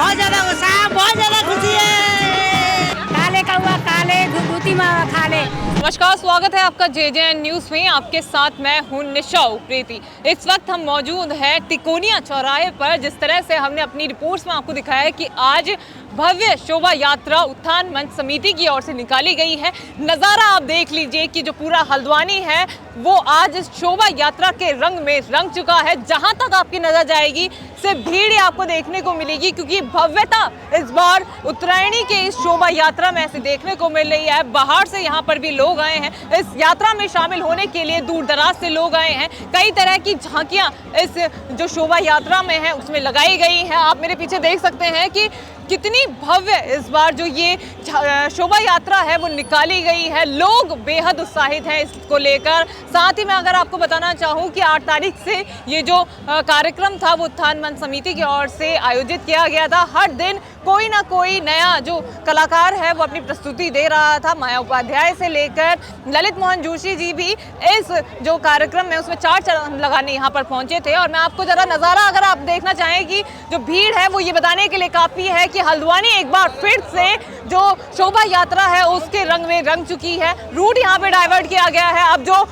बहुत ज्यादा उत्साह, बहुत ज्यादा खुशी है। काले कौआ काले घुघुती मावा खाले। नमस्कार, स्वागत है आपका JJN न्यूज़ में। आपके साथ मैं हूं निशा उप्रेती। इस वक्त हम मौजूद हैं तिकोनिया चौराहे पर। जिस तरह से हमने अपनी रिपोर्ट्स में आपको दिखाया है कि आज भव्य शोभा यात्रा उत्थान मंच समिति की ओर से निकाली गई है। नज़ारा आप देख लीजिए कि जो पूरा हल्द्वानी है वो आज इस शोभा यात्रा के रंग में रंग चुका है। जहां तक आपकी नज़र जाएगी सिर्फ भीड़ ही आपको देखने को मिलेगी, क्योंकि भव्यता इस बार उत्तरायणी के इस शोभा यात्रा में ऐसे देखने को मिल रही है। बाहर से यहाँ पर भी लोग आए हैं इस यात्रा में शामिल होने के लिए, दूर दराज से लोग आए हैं। कई तरह की झांकियाँ इस जो शोभा यात्रा में है उसमें लगाई गई हैं। आप मेरे पीछे देख सकते हैं कि कितनी भव्य इस बार जो ये शोभा यात्रा है वो निकाली गई है। लोग बेहद उत्साहित हैं इसको लेकर। साथ ही मैं अगर आपको बताना चाहूँ कि 8 तारीख से ये जो कार्यक्रम था वो उत्थान मंच समिति की ओर से आयोजित किया गया था। हर दिन कोई ना कोई नया जो कलाकार है वो अपनी प्रस्तुति दे रहा था। माया उपाध्याय से लेकर ललित मोहन जोशी जी भी इस जो कार्यक्रम है उसमें 4 चरण लगाने यहाँ पर पहुँचे थे। और मैं आपको ज़रा नज़ारा अगर आप देखना चाहें कि जो भीड़ है वो ये बताने के लिए काफ़ी है कि हल्द्वानी एक बार फिर से जो शोभा यात्रा है उसके रंग में रंग चुकी है। रूट यहाँ पे डाइवर्ट किया गया है। अब जो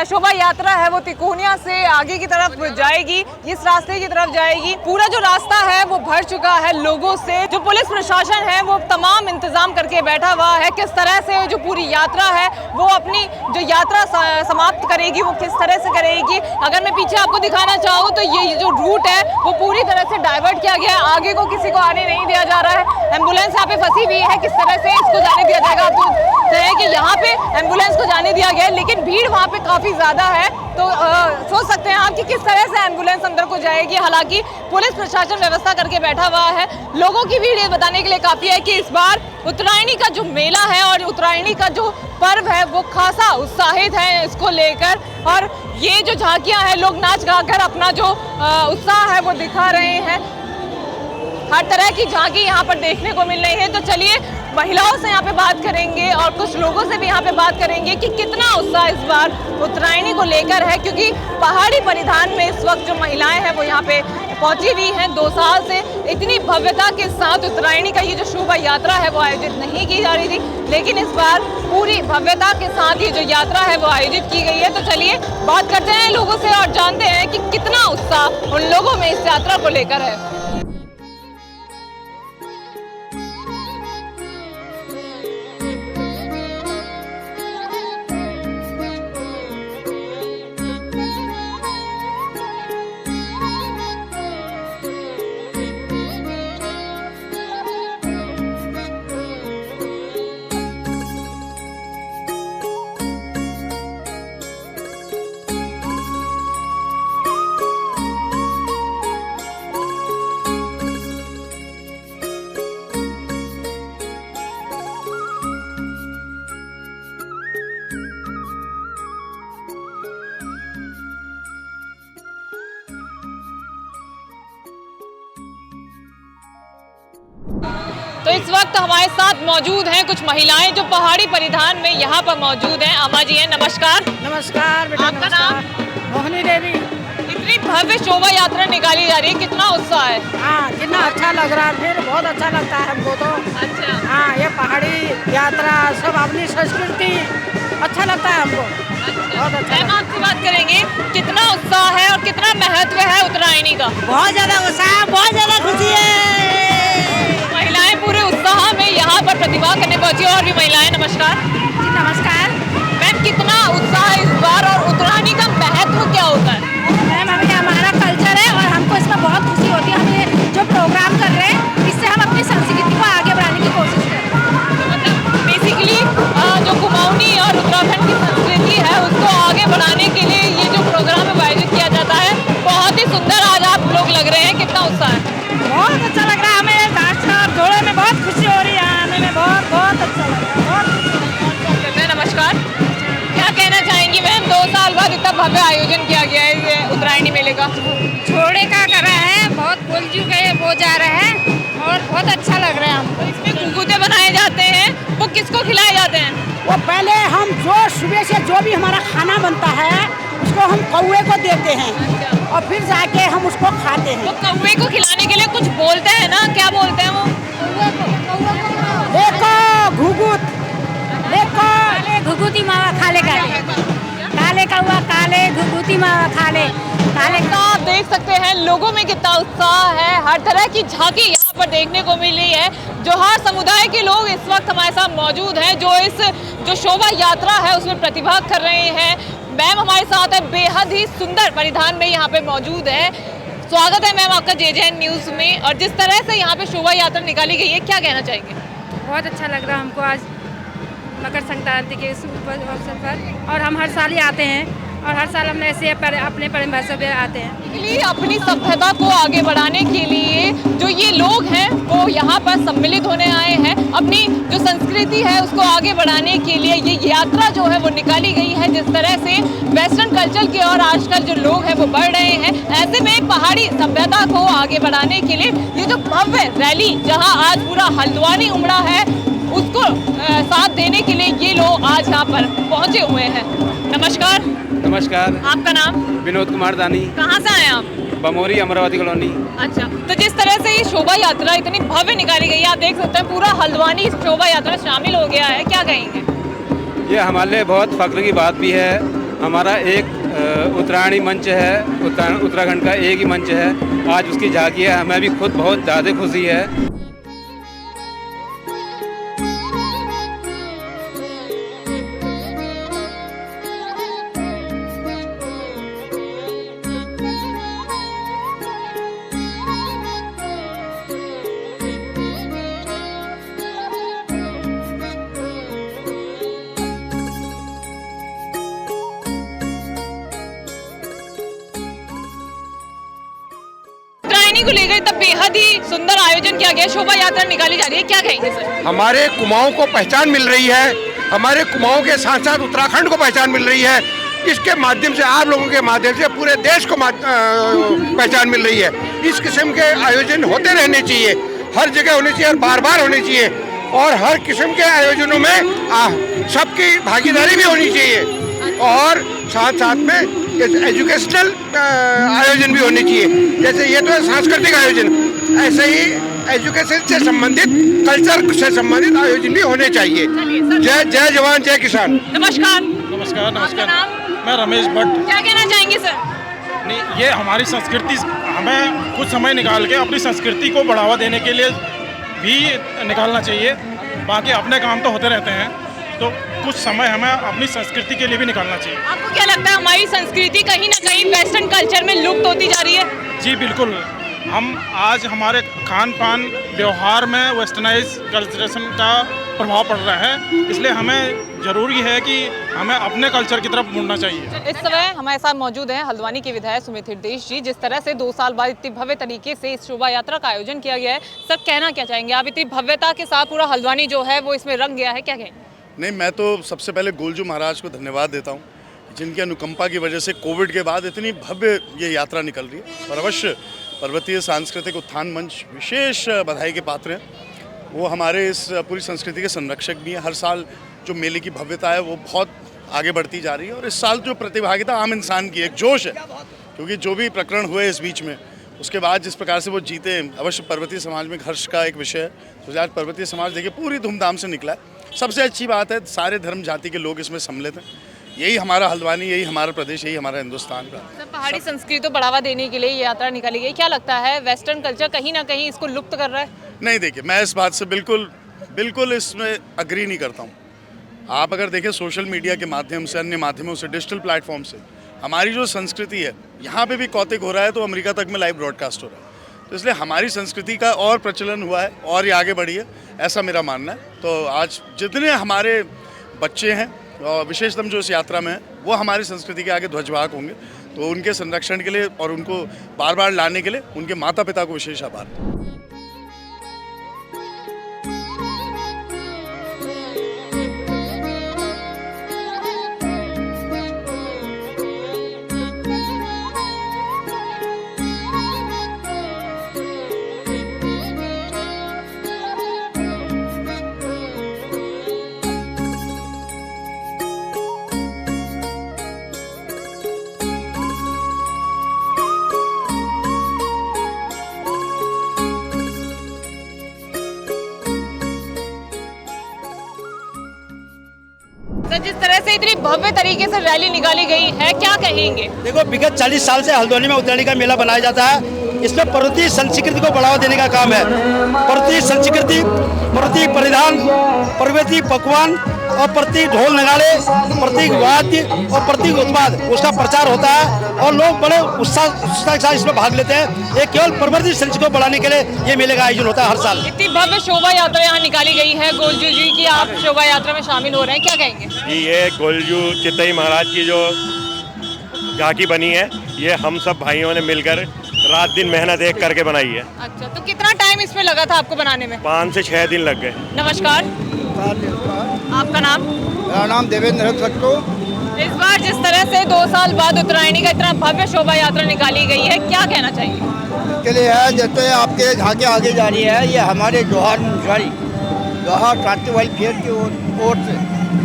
शोभा यात्रा है वो तिकोनिया से आगे की तरफ जाएगी, इस रास्ते की तरफ जाएगी। पूरा जो रास्ता है वो भर चुका है लोगों से। जो पुलिस प्रशासन है वो तमाम इंतजाम करके बैठा हुआ है। किस तरह से जो पूरी यात्रा है वो अपनी जो यात्रा समाप्त करेगी वो किस तरह से करेगी। अगर मैं पीछे आपको दिखाना चाहूँ तो ये जो रूट है वो पूरी तरह से डाइवर्ट किया गया है। आगे को किसी को आने नहीं दिया जा रहा है। एम्बुलेंस यहाँ पे फंसी हुई है, किस तरह से इसको जाने दिया जाएगा। आपको है कि यहाँ पे एम्बुलेंस को जाने दिया गया है, लेकिन भीड़ वहाँ पे काफ़ी ज़्यादा है। तो सोच सकते हैं आप कि किस तरह से एम्बुलेंस अंदर को जाएगी। हालांकि पुलिस प्रशासन व्यवस्था करके बैठा हुआ है। लोगों की भीड़ ये बताने के लिए काफ़ी है कि इस बार उत्तरायणी का जो मेला है और उत्तरायणी का जो पर्व है वो खासा उत्साहित है इसको लेकर। और ये जो झांकियाँ हैं, लोग नाच गा कर अपना जो उत्साह है वो दिखा रहे हैं। हर तरह की झांकी यहाँ पर देखने को मिल रही है। तो चलिए महिलाओं से यहाँ पे बात करेंगे और कुछ लोगों से भी यहाँ पे बात करेंगे कि कितना उत्साह इस बार उत्तरायणी को लेकर है, क्योंकि पहाड़ी परिधान में इस वक्त जो महिलाएं हैं वो यहाँ पे पहुंची हुई हैं। 2 साल से इतनी भव्यता के साथ उत्तरायणी का ये जो शोभा यात्रा है वो आयोजित नहीं की जा रही थी, लेकिन इस बार पूरी भव्यता के साथ ये जो यात्रा है वो आयोजित की गई है। तो चलिए बात करते हैं लोगों से और जानते हैं कि कितना उत्साह उन लोगों में इस यात्रा को लेकर है। तो इस वक्त हमारे साथ मौजूद हैं कुछ महिलाएं जो पहाड़ी परिधान में यहाँ पर मौजूद हैं। अम्मा जी हैं, नमस्कार। नमस्कार बेटा। आपका नाम? मोहिनी देवी। इतनी भव्य शोभा यात्रा निकाली जा रही है, कितना उत्साह है। हाँ, कितना अच्छा लग रहा है, फिर बहुत अच्छा लगता है हमको तो। अच्छा। हाँ, ये पहाड़ी यात्रा सब अपनी संस्कृति अच्छा लगता है हमको। बहुत अच्छा। मैम आपसे बात करेंगे, कितना उत्साह है और कितना महत्व है उत्तरायणी का। बहुत ज्यादा उत्साह, बहुत ज्यादा खुशी है। महिलाएं पूरे उत्साह में यहाँ पर प्रतिभा करने पहुंची। और भी महिलाएं, नमस्कार। जी नमस्कार मैम, कितना उत्साह है इस बार और उत्तरायणी का महत्व क्या होता है। मैम, अभी हमारा कल्चर है और हमको इसमें बहुत खुशी होती है। हम ये जो प्रोग्राम कर रहे हैं इससे हम अपनी संस्कृति को आगे बढ़ाने की कोशिश कर रहे हैं। मतलब बेसिकली जो कुमाऊनी और उत्तराखंड की संस्कृति है उसको आगे बढ़ाने के लिए ये जो प्रोग्राम है आयोजित किया जाता है। बहुत ही सुंदर आज आप लोग लग रहे हैं, कितना उत्साह है। बहुत अच्छा लग रहा है हमें। घोड़े में बहुत खुशी हो रही है, आने में बहुत बहुत अच्छा लग रहा है। नमस्कार, क्या कहना चाहेंगी मैम, 2 साल बाद इतना भव्य आयोजन किया गया है ये उत्तरायणी मेले का। छोड़े का कर रहे हैं, बहुत फुलजू गए वो जा रहे हैं और बहुत अच्छा लग रहा है हमको। इसमें घुघुते बनाए जाते हैं, वो किसको खिलाए जाते हैं। वो पहले हम जो सुबह से जो भी हमारा खाना बनता है उसको हम कौवे को देते हैं। और फिर जाके हम उसको खाते हैं। तो कौवे को खिलाने के लिए कुछ बोलते हैं ना, क्या बोलते हैं वो? देखो घुघुत, देखो घुघुती मावा खा ले, काले कौवा काले, घुघुती मावा खा ले, काले। तो आप देख सकते हैं लोगों में कितना उत्साह है, हर तरह की झांकी यहाँ पर देखने को मिल रही है। जोहार समुदाय के लोग इस वक्त हमारे साथ मौजूद हैं, जो शोभा यात्रा है उसमें प्रतिभाग कर रहे हैं। मैम हमारे साथ है, बेहद ही सुंदर परिधान में यहाँ पे मौजूद है। स्वागत है मैम आपका JJN न्यूज़ में। और जिस तरह से यहाँ पे शोभा यात्रा निकाली गई है, क्या कहना चाहेंगे? बहुत अच्छा लग रहा है हमको आज मकर संक्रांति के इस अवसर पर, और हम हर साल ही आते हैं और हर साल हम ऐसे अपने परिभाषा पे आते हैं। इसलिए अपनी सभ्यता को आगे बढ़ाने के लिए जो ये लोग हैं वो यहाँ पर सम्मिलित होने आए हैं। अपनी जो संस्कृति है उसको आगे बढ़ाने के लिए ये यात्रा जो है वो निकाली गई है। जिस तरह से वेस्टर्न कल्चर की ओर आजकल जो लोग हैं वो बढ़ रहे हैं, ऐसे में पहाड़ी सभ्यता को आगे बढ़ाने के लिए ये जो भव्य रैली जहाँ आज पूरा हल्द्वानी उमड़ा है उसको साथ देने के लिए ये लोग आज यहाँ पर पहुँचे हुए हैं। नमस्कार। नमस्कार। आपका नाम? विनोद कुमार दानी। कहाँ से आए आप? बमोरी अमरावती कॉलोनी। अच्छा, तो जिस तरह से ये शोभा यात्रा इतनी भव्य निकाली गई है, आप देख सकते हैं पूरा हल्द्वानी इस शोभा यात्रा शामिल हो गया है, क्या कहेंगे? ये हमारे लिए बहुत फख्र की बात भी है। हमारा एक उत्तरायणी मंच है, उत्तराखंड का एक ही मंच है, आज उसकी झांकी है। हमें भी खुद बहुत ज़्यादा खुशी है। को लेकर तब बेहद ही सुंदर आयोजन किया गया, शोभा यात्रा निकाली जा रही है, क्या कहेंगे सर? हमारे कुमाऊं को पहचान मिल रही है, हमारे कुमाऊं के साथ साथ उत्तराखंड को पहचान मिल रही है। इसके माध्यम से, आप लोगों के माध्यम से पूरे देश को पहचान मिल रही है। इस किस्म के आयोजन होते रहने चाहिए, हर जगह होने चाहिए और बार बार होने चाहिए। और हर किस्म के आयोजनों में सबकी भागीदारी भी होनी चाहिए और साथ साथ में एजुकेशनल आयोजन भी होने चाहिए। जैसे ये तो है सांस्कृतिक आयोजन, ऐसे ही एजुकेशन से संबंधित, कल्चर से संबंधित आयोजन भी होने चाहिए। जय जवान जय किसान। नमस्कार। नमस्कार। नमस्कार। नाम? मैं रमेश भट्ट। क्या कहना चाहेंगे सर? नहीं, ये हमारी संस्कृति, हमें कुछ समय निकाल के अपनी संस्कृति को बढ़ावा देने के लिए भी निकालना चाहिए। बाकी अपने काम तो होते रहते हैं, तो कुछ समय हमें अपनी संस्कृति के लिए भी निकालना चाहिए। आपको क्या लगता है हमारी संस्कृति कहीं ना कहीं वेस्टर्न कल्चर में लुप्त होती जा रही है? जी बिल्कुल। हम आज हमारे खान पान व्यवहार में वेस्टर्नाइज कल्चरेशन का प्रभाव पड़ रहा है, इसलिए हमें ज़रूरी है कि हमें अपने कल्चर की तरफ मुड़ना चाहिए। इस समय हमारे साथ मौजूद हैं हल्द्वानी के विधायक सुमित हिरदेश जी। जिस तरह से 2 साल बाद इतनी भव्य तरीके से इस शोभा यात्रा का आयोजन किया गया है, सब कहना क्या चाहेंगे आप? इतनी भव्यता के साथ पूरा हल्द्वानी जो है वो इसमें रंग गया है, क्या कहेंगे? नहीं, मैं तो सबसे पहले गोलजू महाराज को धन्यवाद देता हूँ, जिनकी अनुकंपा की वजह से कोविड के बाद इतनी भव्य ये यात्रा निकल रही है। और अवश्य पर्वतीय सांस्कृतिक उत्थान मंच विशेष बधाई के पात्र हैं। वो हमारे इस पूरी संस्कृति के संरक्षक भी हैं। हर साल जो मेले की भव्यता है वो बहुत आगे बढ़ती जा रही है। और इस साल जो प्रतिभागिता आम इंसान की एक जोश है, क्योंकि जो भी प्रकरण हुए इस बीच में, उसके बाद जिस प्रकार से वो जीते, अवश्य पर्वतीय समाज में हर्ष का एक विषय है। तो आज पर्वतीय समाज देखिए पूरी धूमधाम से निकला है। सबसे अच्छी बात है, सारे धर्म जाति के लोग इसमें सम्मिलित हैं। यही हमारा हल्द्वानी, यही हमारा प्रदेश, यही हमारा हिंदुस्तान का। पहाड़ी संस्कृति को बढ़ावा देने के लिए ये यात्रा निकाली गई, क्या लगता है वेस्टर्न कल्चर कहीं ना कहीं इसको लुप्त कर रहा है? नहीं, देखिए, मैं इस बात से बिल्कुल इसमें अग्री नहीं करता हूँ। आप अगर देखें सोशल मीडिया के माध्यम से, अन्य माध्यमों से, डिजिटल प्लेटफॉर्म से, हमारी जो संस्कृति है, यहाँ पे भी कौतिक हो रहा है तो अमेरिका तक में लाइव ब्रॉडकास्ट हो रहा है। तो इसलिए हमारी संस्कृति का और प्रचलन हुआ है और ये आगे बढ़ी है, ऐसा मेरा मानना है। तो आज जितने हमारे बच्चे हैं और विशेषतम जो इस यात्रा में है, वो हमारी संस्कृति के आगे ध्वजवाहक होंगे। तो उनके संरक्षण के लिए और उनको बार बार लाने के लिए उनके माता पिता को विशेष आभार। तो जिस तरह से इतनी भव्य तरीके से रैली निकाली गई है, क्या कहेंगे? देखो, विगत 40 साल से हल्द्वानी में उत्तरायणी का मेला बनाया जाता है। इसमें पर्वतीय संस्कृति को बढ़ावा देने का काम है। पर्वतीय संस्कृति, पर्वतीय परिधान, पर्वतीय पकवान और प्रतीक ढोल नगाड़े, प्रतीक वाद्य और प्रतीक उत्पाद, उसका प्रचार होता है और लोग बड़े उत्साह के साथ इसमें भाग लेते हैं। ये केवल पर्वतीय संस्कृति को बढ़ाने के लिए ये मेले का आयोजन होता है हर साल। इतनी भव्य शोभा यात्रा यहाँ निकाली गई है गोलजू जी की, आप शोभा यात्रा में शामिल हो रहे हैं, क्या कहेंगे? जी, ये गोलजू चितई महाराज की जो झांकी बनी है, ये हम सब भाइयों ने मिलकर रात दिन मेहनत एक करके बनाई है। अच्छा, तो कितना टाइम इसमें लगा था आपको बनाने में? 5 से 6 दिन लग गए। नमस्कार, आपका नाम? मेरा नाम देवेंद्र सट्टू। इस बार जिस तरह से 2 साल बाद उत्तरायणी का इतना भव्य शोभा यात्रा निकाली गई है, क्या कहना चाहिए? के लिए है, जैसे आपके झांकी आगे जा रही है, ये हमारे जौहर मुंशियारी जौहर ट्रांसपोर्ट फेयर की ओर से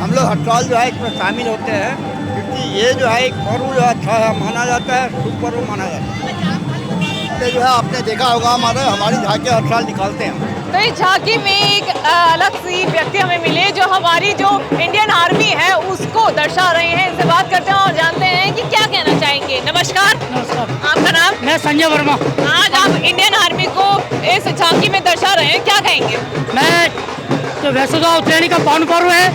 हम लोग हर साल जो है इसमें शामिल होते हैं, क्योंकि ये जो है एक पर्व जो अच्छा माना जाता है, शुभ पर्व माना जाता है। जो है आपने देखा होगा, हमारी झांकी हर साल निकालते हैं। तो इस झांकी में एक अलग सी व्यक्ति हमें मिले जो हमारी जो इंडियन आर्मी है उसको दर्शा रहे हैं। इनसे बात करते हैं और जानते हैं कि क्या कहना चाहेंगे। नमस्कार। नमस्कार। आपका नाम? मैं संजय वर्मा। आज आप इंडियन आर्मी को इस झांकी में दर्शा रहे हैं, क्या कहेंगे? मैं तो वैसे तो उत्तरायणी का पावन पर्व है,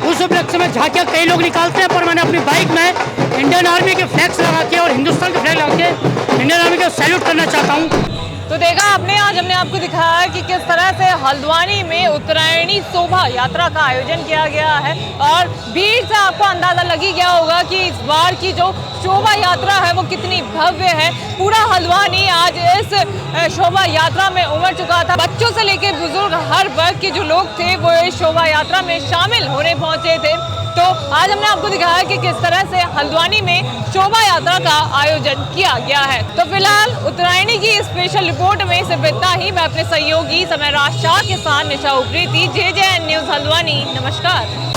उस उपलक्ष्य में झांकियाँ कई लोग निकालते हैं, पर मैंने अपनी बाइक में इंडियन आर्मी के फ्लैग्स लगा के और हिंदुस्तान के फ्लैग लगा के इंडियन आर्मी को सैल्यूट करना चाहता हूँ। तो देखा आपने, आज हमने आपको दिखाया कि किस तरह से हल्द्वानी में उत्तरायणी शोभा यात्रा का आयोजन किया गया है और भीड़ से आपको अंदाजा लग ही गया होगा कि इस बार की जो शोभा यात्रा है वो कितनी भव्य है। पूरा हल्द्वानी आज इस शोभा यात्रा में उमड़ चुका था। बच्चों से लेकर बुजुर्ग हर वर्ग के जो लोग थे वो इस शोभा यात्रा में शामिल होने पहुंचे थे। तो आज हमने आपको दिखाया कि किस तरह से हल्द्वानी में शोभा यात्रा का आयोजन किया गया है। तो फिलहाल उत्तरायणी की स्पेशल रिपोर्ट में सिर्फ इतना ही। मैं अपने सहयोगी समय राज शाह के साथ निशा उप्रेती, JJN न्यूज़ हल्द्वानी। नमस्कार।